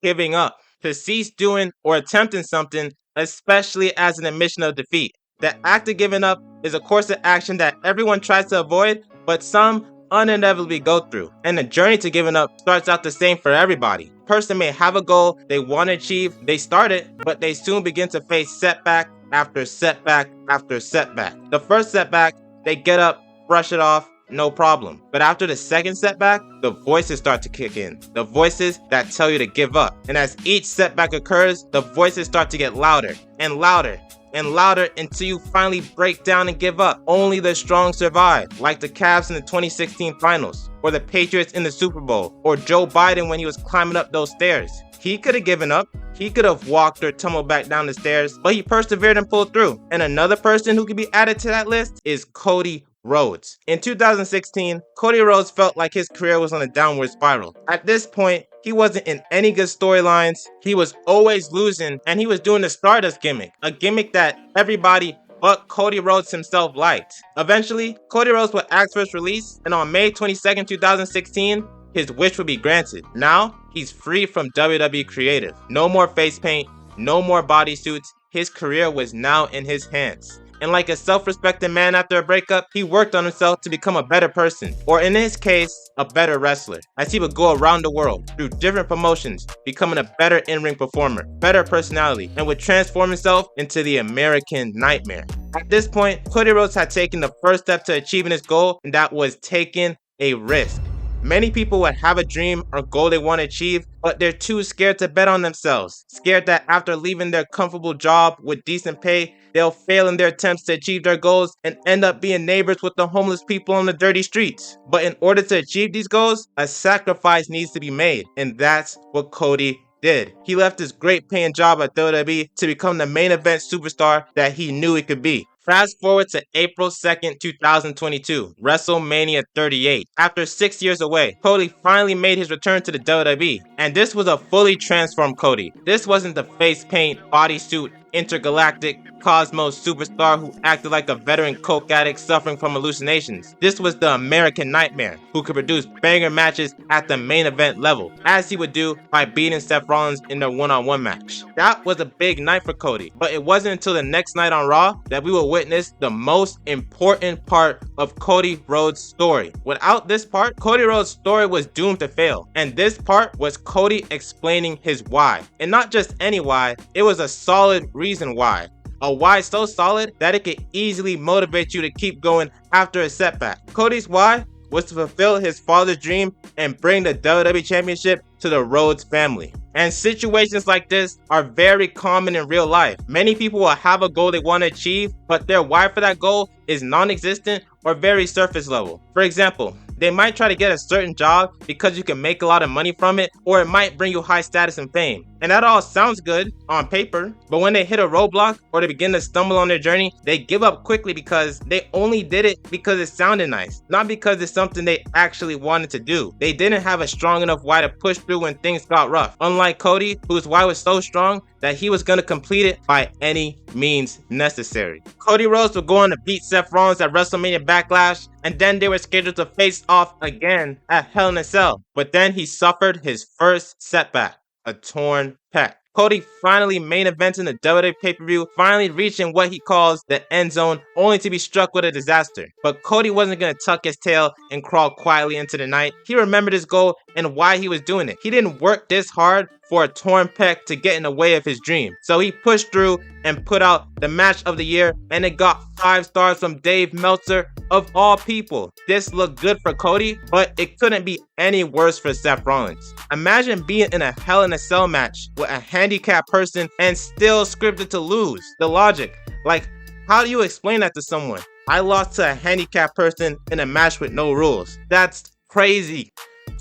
giving up, to cease doing or attempting something, especially as an admission of defeat. The act of giving up is a course of action that everyone tries to avoid, but some inevitably go through. And the journey to giving up starts out the same for everybody. A person may have a goal they want to achieve, they start it, but they soon begin to face setback after setback after setback. The first setback, they get up, brush it off, no problem. But after the second setback, the voices start to kick in. The voices that tell you to give up. And as each setback occurs, the voices start to get louder and louder and louder until you finally break down and give up. Only the strong survive, like the Cavs in the 2016 finals, or the Patriots in the Super Bowl, or Joe Biden when he was climbing up those stairs. He could have given up. He could have walked or tumbled back down the stairs, but he persevered and pulled through. And another person who could be added to that list is Cody Rhodes. In 2016, Cody Rhodes felt like his career was on a downward spiral. At this point, he wasn't in any good storylines, he was always losing, and he was doing the Stardust gimmick, a gimmick that everybody but Cody Rhodes himself liked. Eventually, Cody Rhodes would ask for his release, and on May 22nd, 2016, his wish would be granted. Now, he's free from WWE Creative. No more face paint, no more bodysuits. His career was now in his hands. And like a self-respecting man after a breakup, he worked on himself to become a better person, or in his case, a better wrestler, as he would go around the world through different promotions, becoming a better in-ring performer, better personality, and would transform himself into the American Nightmare. At this point, Cody Rhodes had taken the first step to achieving his goal, and that was taking a risk. Many people would have a dream or goal they want to achieve, but they're too scared to bet on themselves. Scared that after leaving their comfortable job with decent pay, they'll fail in their attempts to achieve their goals and end up being neighbors with the homeless people on the dirty streets. But in order to achieve these goals, a sacrifice needs to be made, and that's what Cody did. He left his great paying job at WWE to become the main event superstar that he knew he could be. Fast forward to April 2nd, 2022, WrestleMania 38. After 6 years away, Cody finally made his return to the WWE, and this was a fully transformed Cody. This wasn't the face paint, bodysuit, intergalactic Cosmos superstar who acted like a veteran coke addict suffering from hallucinations. This was the American Nightmare who could produce banger matches at the main event level, as he would do by beating Seth Rollins in their one-on-one match. That was a big night for Cody, but it wasn't until the next night on Raw that we will witness the most important part of Cody Rhodes' story. Without this part, Cody Rhodes' story was doomed to fail, and this part was Cody explaining his why. And not just any why, it was a solid reason why. A why so solid that it could easily motivate you to keep going after a setback. Cody's why was to fulfill his father's dream and bring the WWE Championship to the Rhodes family. And situations like this are very common in real life. Many people will have a goal they want to achieve, but their why for that goal is non-existent or very surface level. For example, they might try to get a certain job because you can make a lot of money from it, or it might bring you high status and fame. And that all sounds good on paper, but when they hit a roadblock or they begin to stumble on their journey, they give up quickly because they only did it because it sounded nice, not because it's something they actually wanted to do. They didn't have a strong enough why to push through when things got rough. Unlike Cody, whose why was so strong that he was going to complete it by any means necessary. Cody Rhodes would go on to beat Seth Rollins at WrestleMania Backlash, and then they were scheduled to face off again at Hell in a Cell. But then he suffered his first setback, a torn pec. Cody finally main eventing the WWE pay-per-view, finally reaching what he calls the end zone, only to be struck with a disaster. But Cody wasn't going to tuck his tail and crawl quietly into the night. He remembered his goal and why he was doing it. He didn't work this hard for a torn pec to get in the way of his dream. So he pushed through and put out the match of the year, and it got 5 stars from Dave Meltzer of all people. This looked good for Cody, but it couldn't be any worse for Seth Rollins. Imagine being in a Hell in a Cell match with a handicapped person and still scripted to lose. The logic, like, how do you explain that to someone? I lost to a handicapped person in a match with no rules. That's crazy.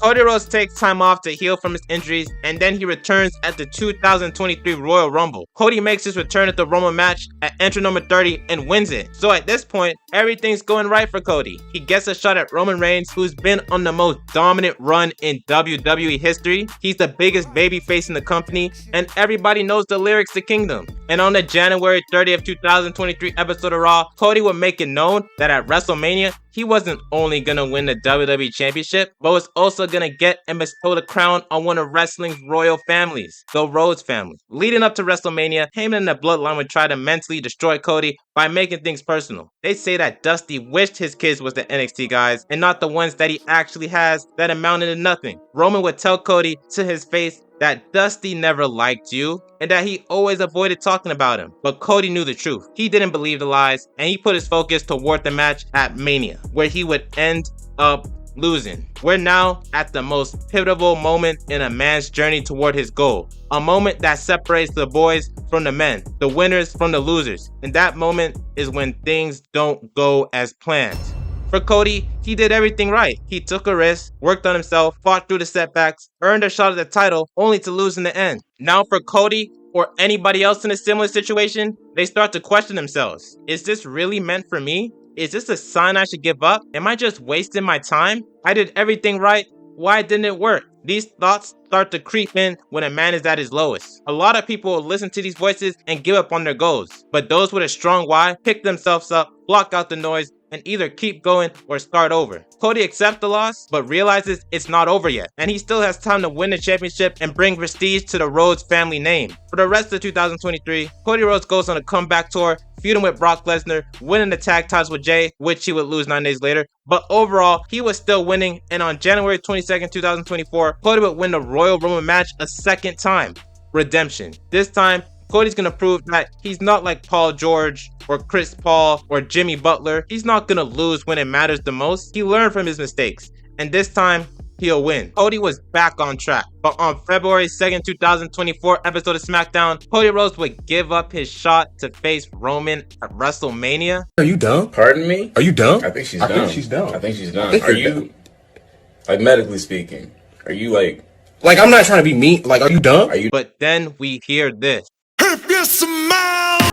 Cody Rhodes takes time off to heal from his injuries, and then he returns at the 2023 Royal Rumble. Cody makes his return at the Rumble match at entry number 30 and wins it. So at this point, everything's going right for Cody. He gets a shot at Roman Reigns, who's been on the most dominant run in WWE history. He's the biggest babyface in the company, and everybody knows the lyrics to Kingdom. And on the January 30th, 2023 episode of Raw, Cody would make it known that at WrestleMania, he wasn't only gonna win the WWE Championship, but was also gonna get and bestow the crown on one of wrestling's royal families, the Rhodes family. Leading up to WrestleMania, Heyman and the Bloodline would try to mentally destroy Cody by making things personal. They say that Dusty wished his kids was the NXT guys and not the ones that he actually has that amounted to nothing. Roman would tell Cody to his face that Dusty never liked you and that he always avoided talking about him. But Cody knew the truth. He didn't believe the lies and he put his focus toward the match at Mania, where he would end up losing. We're now at the most pivotal moment in a man's journey toward his goal. A moment that separates the boys from the men, the winners from the losers. And that moment is when things don't go as planned. For Cody, he did everything right. He took a risk, worked on himself, fought through the setbacks, earned a shot at the title, only to lose in the end. Now for Cody, or anybody else in a similar situation, they start to question themselves. Is this really meant for me? Is this a sign I should give up? Am I just wasting my time? I did everything right. Why didn't it work? These thoughts start to creep in when a man is at his lowest. A lot of people will listen to these voices and give up on their goals. But those with a strong why pick themselves up, block out the noise, and either keep going or start over. Cody accepts the loss, but realizes it's not over yet, and he still has time to win the championship and bring prestige to the Rhodes family name. For the rest of 2023, Cody Rhodes goes on a comeback tour, feuding with Brock Lesnar, winning the tag titles with Jay, which he would lose 9 days later. But overall, he was still winning, and on January 22nd, 2024, Cody would win the Royal Rumble match a second time. Redemption. This time, Cody's gonna prove that he's not like Paul George or Chris Paul or Jimmy Butler. He's not gonna lose when it matters the most. He learned from his mistakes, and this time he'll win. Cody was back on track, but on February 2nd, 2024 episode of SmackDown, Cody Rhodes would give up his shot to face Roman at WrestleMania. Are you dumb? Pardon me? Are you dumb? I think she's dumb. I think she's dumb. Are you dumb? Like, medically speaking, are you like I'm not trying to be mean. Like, are you dumb? Are you? But then we hear this.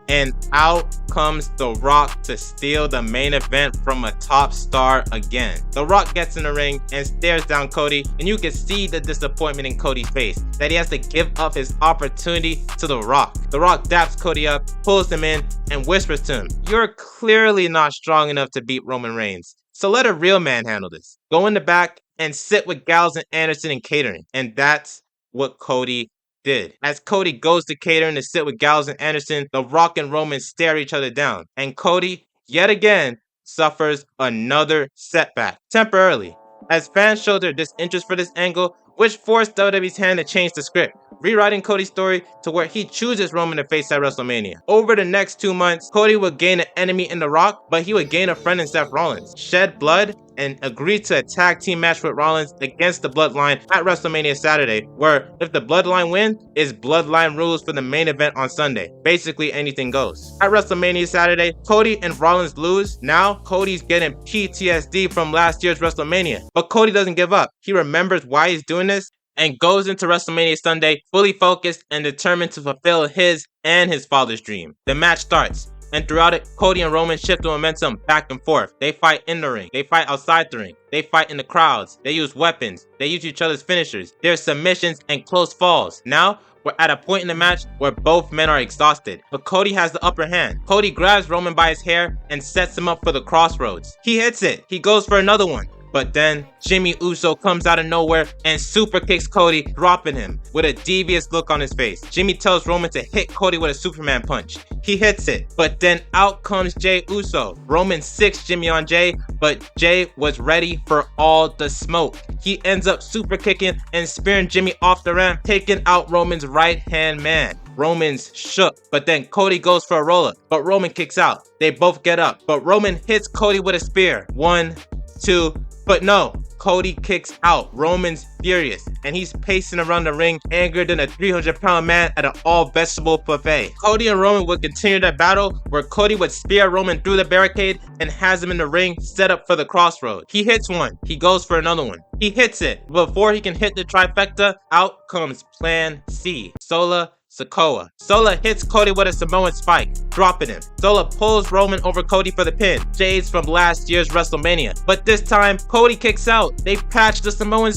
And out comes The Rock to steal the main event from a top star again. The Rock gets in the ring and stares down Cody, and you can see the disappointment in Cody's face that he has to give up his opportunity to The Rock. The Rock daps Cody up, pulls him in, and whispers to him, "You're clearly not strong enough to beat Roman Reigns, so let a real man handle this. Go in the back and sit with Gallows and Anderson in catering." And that's what Cody did. As Cody goes to catering to sit with Gallows and Anderson, The Rock and Roman stare each other down. And Cody, yet again, suffers another setback, temporarily, as fans showed their disinterest for this angle, which forced WWE's hand to change the script, rewriting Cody's story to where he chooses Roman to face at WrestleMania. Over the next 2 months, Cody would gain an enemy in The Rock, but he would gain a friend in Seth Rollins, shed blood, and agree to a tag team match with Rollins against the Bloodline at WrestleMania Saturday, where if the Bloodline win, it's Bloodline rules for the main event on Sunday. Basically anything goes. At WrestleMania Saturday, Cody and Rollins lose. Now Cody's getting PTSD from last year's WrestleMania. But Cody doesn't give up. He remembers why he's doing this and goes into WrestleMania Sunday fully focused and determined to fulfill his and his father's dream. The match starts, and throughout it, Cody and Roman shift the momentum back and forth. They fight in the ring. They fight outside the ring. They fight in the crowds. They use weapons. They use each other's finishers. There's submissions and close falls. Now, we're at a point in the match where both men are exhausted, but Cody has the upper hand. Cody grabs Roman by his hair and sets him up for the crossroads. He hits it. He goes for another one. But then Jimmy Uso comes out of nowhere and super kicks Cody, dropping him with a devious look on his face. Jimmy tells Roman to hit Cody with a Superman punch. He hits it, but then out comes Jey Uso. Roman sicks Jimmy on Jey, but Jey was ready for all the smoke. He ends up super kicking and spearing Jimmy off the ramp, taking out Roman's right hand man. Roman's shook, but then Cody goes for a roll-up, but Roman kicks out. They both get up, but Roman hits Cody with a spear. 1, 2, but no, Cody kicks out. Roman's furious, and he's pacing around the ring, angrier than a 300-pound man at an all-vegetable buffet. Cody and Roman would continue that battle, where Cody would spear Roman through the barricade and has him in the ring set up for the crossroads. He hits one, he goes for another one. He hits it. Before he can hit the trifecta, out comes Plan C. Sola Sikoa. Sola hits Cody with a Samoan spike, dropping him. Sola pulls Roman over Cody for the pin, shades from last year's WrestleMania. But this time, Cody kicks out. They patched the Samoan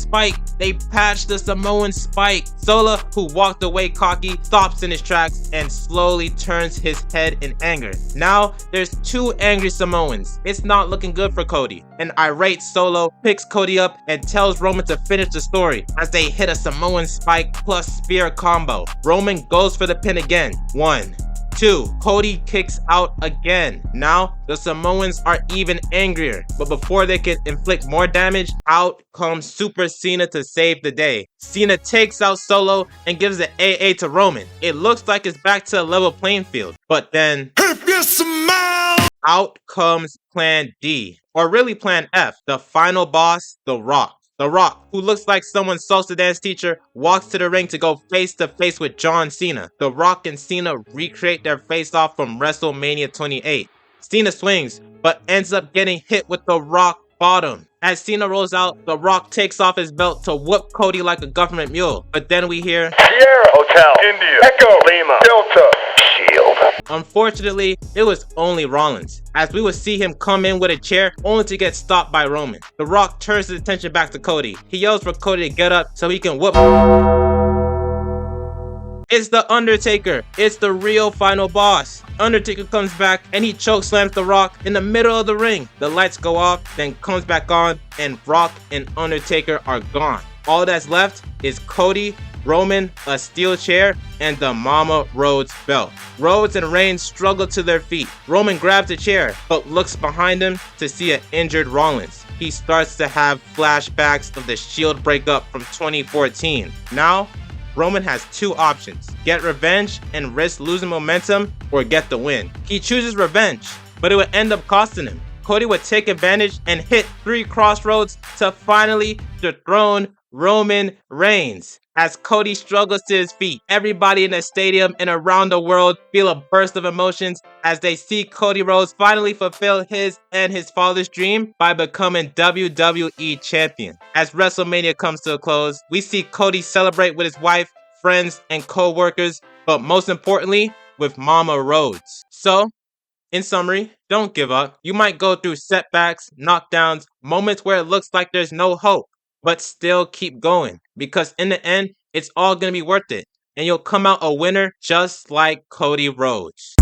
spike. Sola, who walked away cocky, stops in his tracks and slowly turns his head in anger. Now, there's two angry Samoans. It's not looking good for Cody. An irate Solo picks Cody up and tells Roman to finish the story as they hit a Samoan spike plus spear combo. Roman goes for the pin again. 1, 2. Cody kicks out again. Now, the Samoans are even angrier. But before they can inflict more damage, out comes Super Cena to save the day. Cena takes out Solo and gives the AA to Roman. It looks like it's back to a level playing field. But then, out comes Plan D. Or really Plan F. The final boss, The Rock. The Rock, who looks like someone's salsa dance teacher, walks to the ring to go face to face with John Cena. The Rock and Cena recreate their face-off from WrestleMania 28. Cena swings, but ends up getting hit with the Rock bottom. As Cena rolls out, The Rock takes off his belt to whoop Cody like a government mule. But then we hear Sierra Hotel, India, Echo, Lima, Delta, Shield. Unfortunately, it was only Rollins, as we would see him come in with a chair only to get stopped by Roman. The Rock turns his attention back to Cody. He yells for Cody to get up so he can whoop. It's The Undertaker. It's the real final boss. Undertaker comes back and he chokeslams The Rock in the middle of the ring. The lights go off, then comes back on, and Rock and Undertaker are gone. All that's left is Cody, Roman, a steel chair, and the Mama Rhodes belt. Rhodes and Reigns struggle to their feet. Roman grabs a chair, but looks behind him to see an injured Rollins. He starts to have flashbacks of the Shield breakup from 2014. Now, Roman has two options: get revenge and risk losing momentum, or get the win. He chooses revenge, but it would end up costing him. Cody would take advantage and hit 3 crossroads to finally dethrone Roman Reigns. As Cody struggles to his feet, everybody in the stadium and around the world feel a burst of emotions as they see Cody Rhodes finally fulfill his and his father's dream by becoming WWE Champion. As WrestleMania comes to a close, we see Cody celebrate with his wife, friends, and co-workers, but most importantly, with Mama Rhodes. So, in summary, don't give up. You might go through setbacks, knockdowns, moments where it looks like there's no hope, but still keep going, because in the end, it's all going to be worth it, and you'll come out a winner just like Cody Rhodes.